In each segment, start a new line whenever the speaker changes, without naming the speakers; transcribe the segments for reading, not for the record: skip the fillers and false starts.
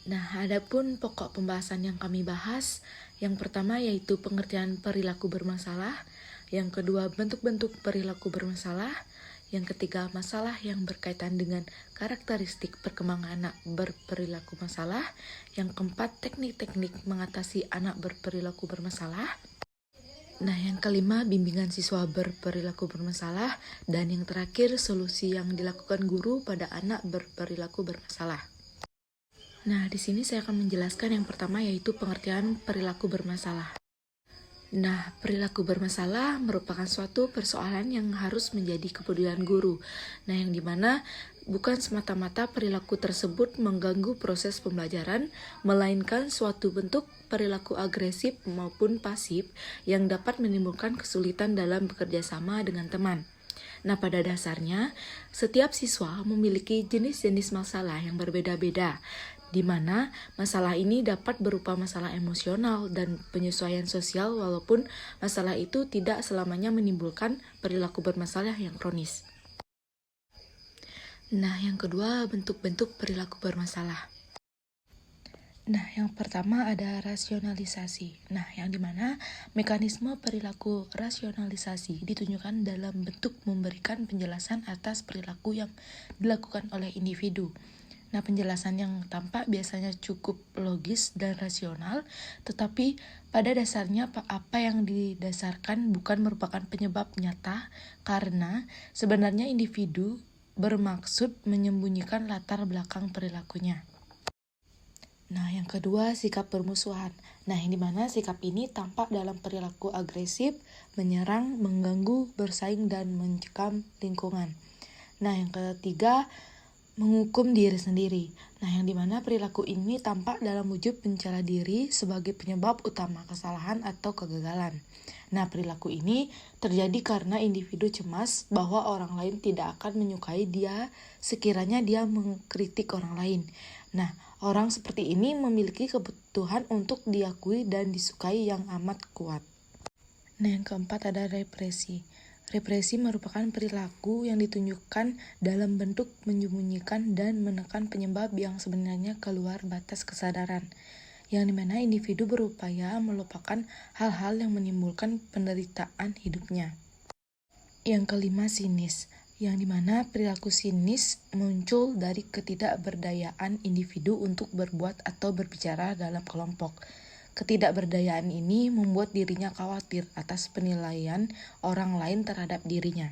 Nah, adapun pokok pembahasan yang kami bahas, yang pertama yaitu pengertian perilaku bermasalah, yang kedua bentuk-bentuk perilaku bermasalah, yang ketiga masalah yang berkaitan dengan karakteristik perkembangan anak berperilaku masalah, yang keempat teknik-teknik mengatasi anak berperilaku bermasalah. Nah, yang kelima bimbingan siswa berperilaku bermasalah, dan yang terakhir solusi yang dilakukan guru pada anak berperilaku bermasalah. Nah, di sini saya akan menjelaskan yang pertama yaitu pengertian perilaku bermasalah. Nah, perilaku bermasalah merupakan suatu persoalan yang harus menjadi kepedulian guru. Nah, yang dimana bukan semata-mata perilaku tersebut mengganggu proses pembelajaran, melainkan suatu bentuk perilaku agresif maupun pasif yang dapat menimbulkan kesulitan dalam bekerja sama dengan teman. Nah, pada dasarnya, setiap siswa memiliki jenis-jenis masalah yang berbeda-beda, di mana masalah ini dapat berupa masalah emosional dan penyesuaian sosial walaupun masalah itu tidak selamanya menimbulkan perilaku bermasalah yang kronis. Nah, yang kedua, bentuk-bentuk perilaku bermasalah. Nah, yang pertama ada rasionalisasi. Nah, yang dimana mekanisme perilaku rasionalisasi ditunjukkan dalam bentuk memberikan penjelasan atas perilaku yang dilakukan oleh individu. Nah, penjelasan yang tampak biasanya cukup logis dan rasional, tetapi pada dasarnya apa yang didasarkan bukan merupakan penyebab nyata, karena sebenarnya individu bermaksud menyembunyikan latar belakang perilakunya. Nah, yang kedua, sikap bermusuhan. Nah, yang dimana sikap ini tampak dalam perilaku agresif, menyerang, mengganggu, bersaing, dan mencekam lingkungan. Nah, yang ketiga, menghukum diri sendiri. Nah, yang dimana perilaku ini tampak dalam wujud mencela diri sebagai penyebab utama kesalahan atau kegagalan. Nah, perilaku ini terjadi karena individu cemas bahwa orang lain tidak akan menyukai dia sekiranya dia mengkritik orang lain. Nah, orang seperti ini memiliki kebutuhan untuk diakui dan disukai yang amat kuat. Nah, yang keempat ada represi. Represi merupakan perilaku yang ditunjukkan dalam bentuk menyembunyikan dan menekan penyebab yang sebenarnya keluar batas kesadaran, yang dimana individu berupaya melupakan hal-hal yang menimbulkan penderitaan hidupnya. Yang kelima, sinis, yang dimana perilaku sinis muncul dari ketidakberdayaan individu untuk berbuat atau berbicara dalam kelompok. Ketidakberdayaan ini membuat dirinya khawatir atas penilaian orang lain terhadap dirinya.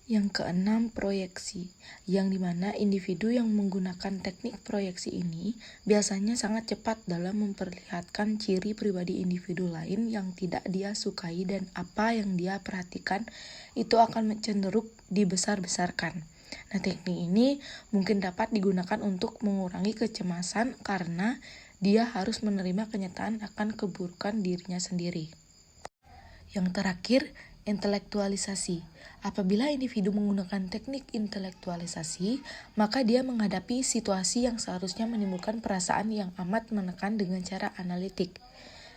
Yang keenam, proyeksi, yang dimana individu yang menggunakan teknik proyeksi ini biasanya sangat cepat dalam memperlihatkan ciri pribadi individu lain yang tidak dia sukai dan apa yang dia perhatikan itu akan cenderung dibesar-besarkan. Nah, teknik ini mungkin dapat digunakan untuk mengurangi kecemasan karena dia harus menerima kenyataan akan keburukan dirinya sendiri. Yang terakhir, intelektualisasi. Apabila individu menggunakan teknik intelektualisasi, maka dia menghadapi situasi yang seharusnya menimbulkan perasaan yang amat menekan dengan cara analitik,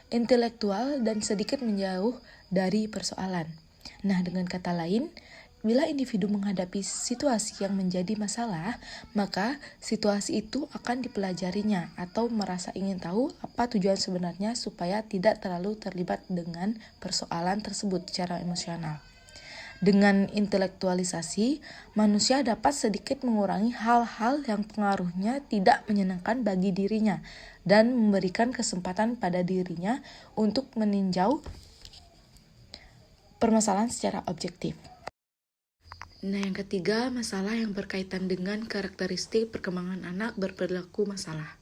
intelektual, dan sedikit menjauh dari persoalan. Nah, dengan kata lain, bila individu menghadapi situasi yang menjadi masalah, maka situasi itu akan dipelajarinya atau merasa ingin tahu apa tujuan sebenarnya supaya tidak terlalu terlibat dengan persoalan tersebut secara emosional. Dengan intelektualisasi, manusia dapat sedikit mengurangi hal-hal yang pengaruhnya tidak menyenangkan bagi dirinya dan memberikan kesempatan pada dirinya untuk meninjau permasalahan secara objektif. Nah, yang ketiga, masalah yang berkaitan dengan karakteristik perkembangan anak berperilaku masalah.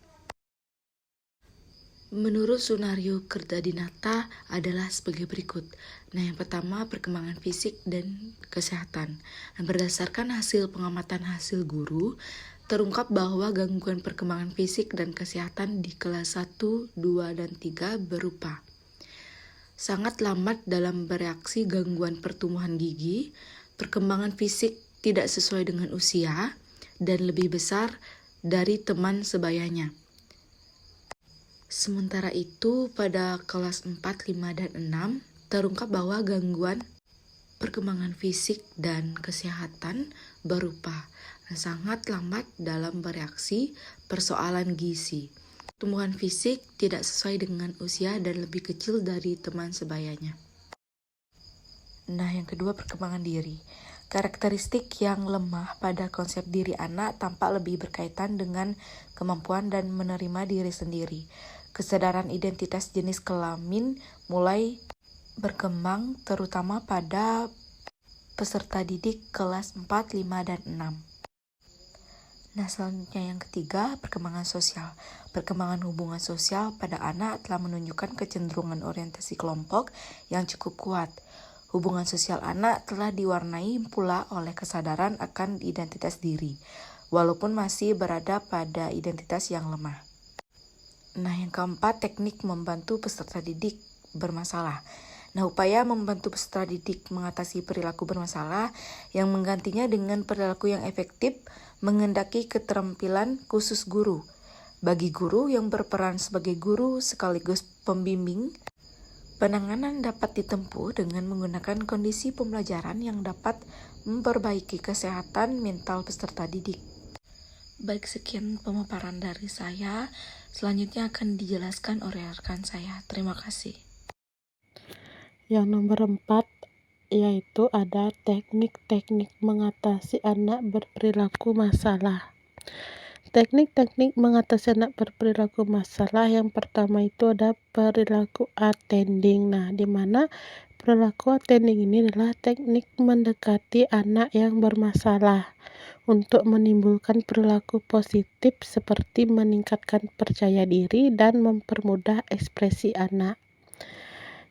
Menurut Sunario Kertadinata adalah sebagai berikut. Nah, yang pertama, perkembangan fisik dan kesehatan. Nah, berdasarkan hasil pengamatan hasil guru, terungkap bahwa gangguan perkembangan fisik dan kesehatan di kelas 1, 2, dan 3 berupa sangat lambat dalam bereaksi gangguan pertumbuhan gigi, perkembangan fisik tidak sesuai dengan usia, dan lebih besar dari teman sebayanya. Sementara itu, pada kelas 4, 5, dan 6, terungkap bahwa gangguan perkembangan fisik dan kesehatan berupa sangat lambat dalam bereaksi persoalan gizi. Tumbuhan fisik tidak sesuai dengan usia dan lebih kecil dari teman sebayanya. Nah, yang kedua, perkembangan diri. Karakteristik yang lemah pada konsep diri anak tampak lebih berkaitan dengan kemampuan dan menerima diri sendiri. Kesadaran identitas jenis kelamin mulai berkembang terutama pada peserta didik kelas 4, 5, dan 6. Nah, selanjutnya yang ketiga, perkembangan sosial. Perkembangan hubungan sosial pada anak telah menunjukkan kecenderungan orientasi kelompok yang cukup kuat. Hubungan sosial anak telah diwarnai pula oleh kesadaran akan identitas diri, walaupun masih berada pada identitas yang lemah. Nah, yang keempat, teknik membantu peserta didik bermasalah. Nah, upaya membantu peserta didik mengatasi perilaku bermasalah yang menggantinya dengan perilaku yang efektif menghendaki keterampilan khusus guru. Bagi guru yang berperan sebagai guru sekaligus pembimbing, penanganan dapat ditempuh dengan menggunakan kondisi pembelajaran yang dapat memperbaiki kesehatan mental peserta didik. Baik, sekian pemaparan dari saya. Selanjutnya akan dijelaskan oleh rekan saya. Terima kasih.
Yang nomor 4 yaitu ada teknik-teknik mengatasi anak berperilaku masalah. Teknik-teknik mengatasi anak berperilaku masalah yang pertama itu ada perilaku attending. Nah, di mana perilaku attending ini adalah teknik mendekati anak yang bermasalah untuk menimbulkan perilaku positif seperti meningkatkan percaya diri dan mempermudah ekspresi anak.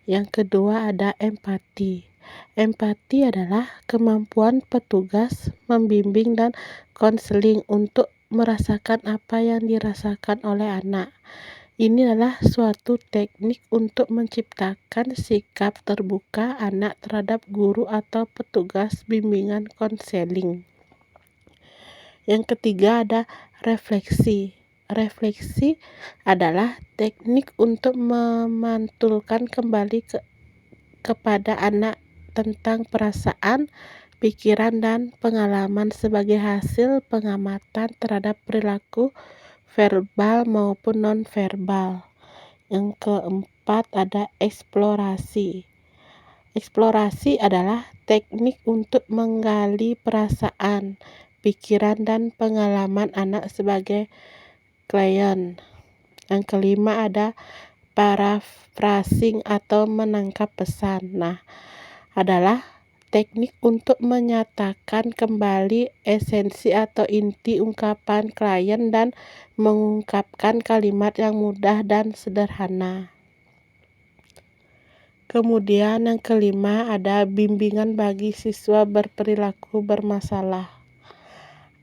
Yang kedua ada empati. Empati adalah kemampuan petugas membimbing dan konseling untuk merasakan apa yang dirasakan oleh anak. Ini adalah suatu teknik untuk menciptakan sikap terbuka anak terhadap guru atau petugas bimbingan konseling. Yang ketiga ada refleksi. Refleksi adalah teknik untuk memantulkan kembali kepada anak tentang perasaan, pikiran, dan pengalaman sebagai hasil pengamatan terhadap perilaku verbal maupun non-verbal. Yang keempat ada eksplorasi. Eksplorasi adalah teknik untuk menggali perasaan, pikiran, dan pengalaman anak sebagai klien. Yang kelima ada paraphrasing atau menangkap pesan. Nah, adalah teknik untuk menyatakan kembali esensi atau inti ungkapan klien dan mengungkapkan kalimat yang mudah dan sederhana. Kemudian yang kelima ada bimbingan bagi siswa berperilaku bermasalah.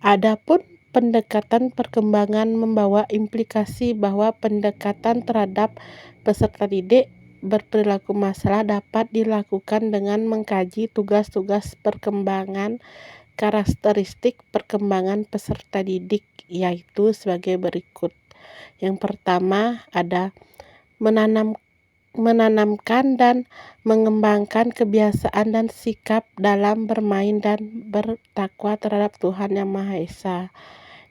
Adapun pendekatan perkembangan membawa implikasi bahwa pendekatan terhadap peserta didik berperilaku masalah dapat dilakukan dengan mengkaji tugas-tugas perkembangan karakteristik perkembangan peserta didik, yaitu sebagai berikut. Yang pertama ada menanamkan dan mengembangkan kebiasaan dan sikap dalam bermain dan bertakwa terhadap Tuhan Yang Maha Esa.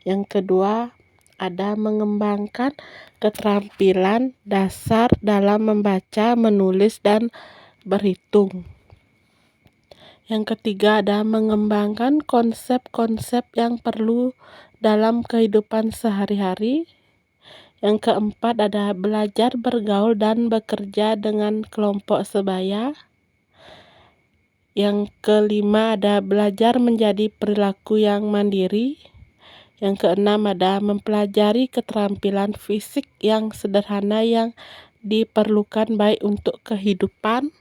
Yang kedua ada mengembangkan keterampilan dasar dalam membaca, menulis, dan berhitung. Yang ketiga ada mengembangkan konsep-konsep yang perlu dalam kehidupan sehari-hari. Yang keempat ada belajar bergaul dan bekerja dengan kelompok sebaya. Yang kelima ada belajar menjadi perilaku yang mandiri. Yang keenam ada mempelajari keterampilan fisik yang sederhana yang diperlukan baik untuk kehidupan.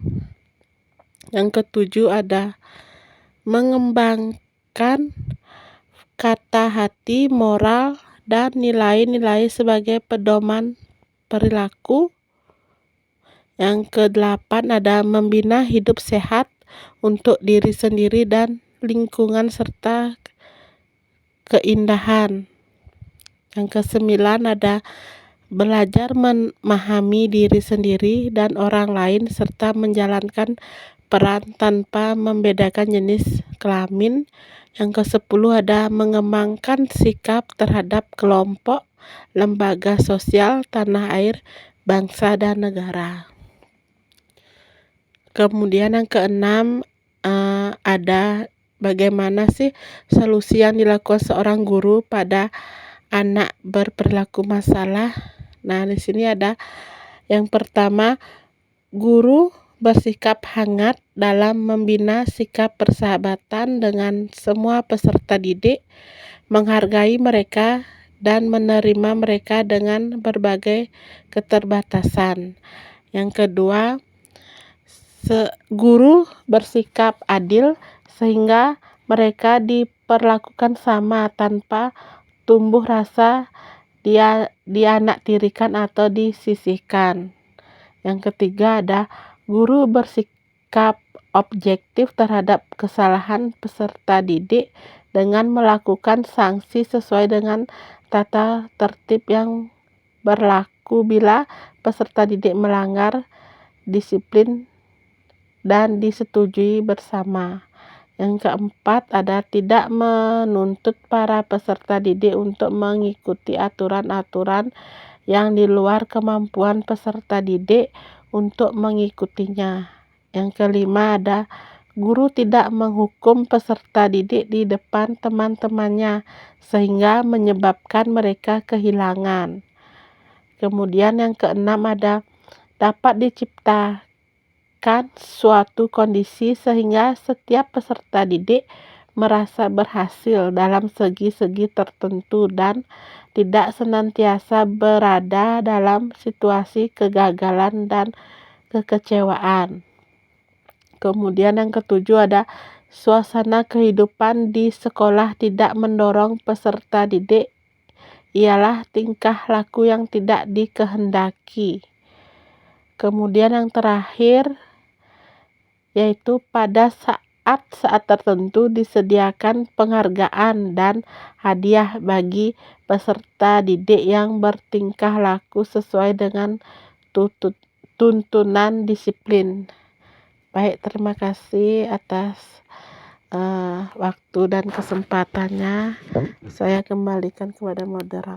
Yang ketujuh ada mengembangkan kata hati, moral, dan nilai-nilai sebagai pedoman perilaku. Yang kedelapan ada membina hidup sehat untuk diri sendiri dan lingkungan serta keindahan. Yang kesembilan ada belajar memahami diri sendiri dan orang lain serta menjalankan berperan tanpa membedakan jenis kelamin. Yang ke-10 ada mengembangkan sikap terhadap kelompok, lembaga sosial, tanah air, bangsa, dan negara. Kemudian yang ke-6 ada bagaimana sih solusi yang dilakukan seorang guru pada anak berperilaku masalah. Nah, di sini ada yang pertama, guru bersikap hangat dalam membina sikap persahabatan dengan semua peserta didik, menghargai mereka dan menerima mereka dengan berbagai keterbatasan. Yang kedua, guru bersikap adil sehingga mereka diperlakukan sama tanpa tumbuh rasa dianaktirikan atau disisihkan. Yang ketiga ada guru bersikap objektif terhadap kesalahan peserta didik dengan melakukan sanksi sesuai dengan tata tertib yang berlaku bila peserta didik melanggar disiplin dan disetujui bersama. Yang keempat ada tidak menuntut para peserta didik untuk mengikuti aturan-aturan yang di luar kemampuan peserta didik untuk mengikutinya. Yang kelima ada guru tidak menghukum peserta didik di depan teman-temannya sehingga menyebabkan mereka kehilangan. Kemudian yang keenam ada dapat diciptakan suatu kondisi sehingga setiap peserta didik merasa berhasil dalam segi-segi tertentu dan tidak senantiasa berada dalam situasi kegagalan dan kekecewaan. Kemudian yang ketujuh ada suasana kehidupan di sekolah tidak mendorong peserta didik ialah tingkah laku yang tidak dikehendaki. Kemudian yang terakhir yaitu pada saat tertentu disediakan penghargaan dan hadiah bagi peserta didik yang bertingkah laku sesuai dengan tuntunan disiplin. Baik, terima kasih atas waktu dan kesempatannya. Saya kembalikan kepada moderator.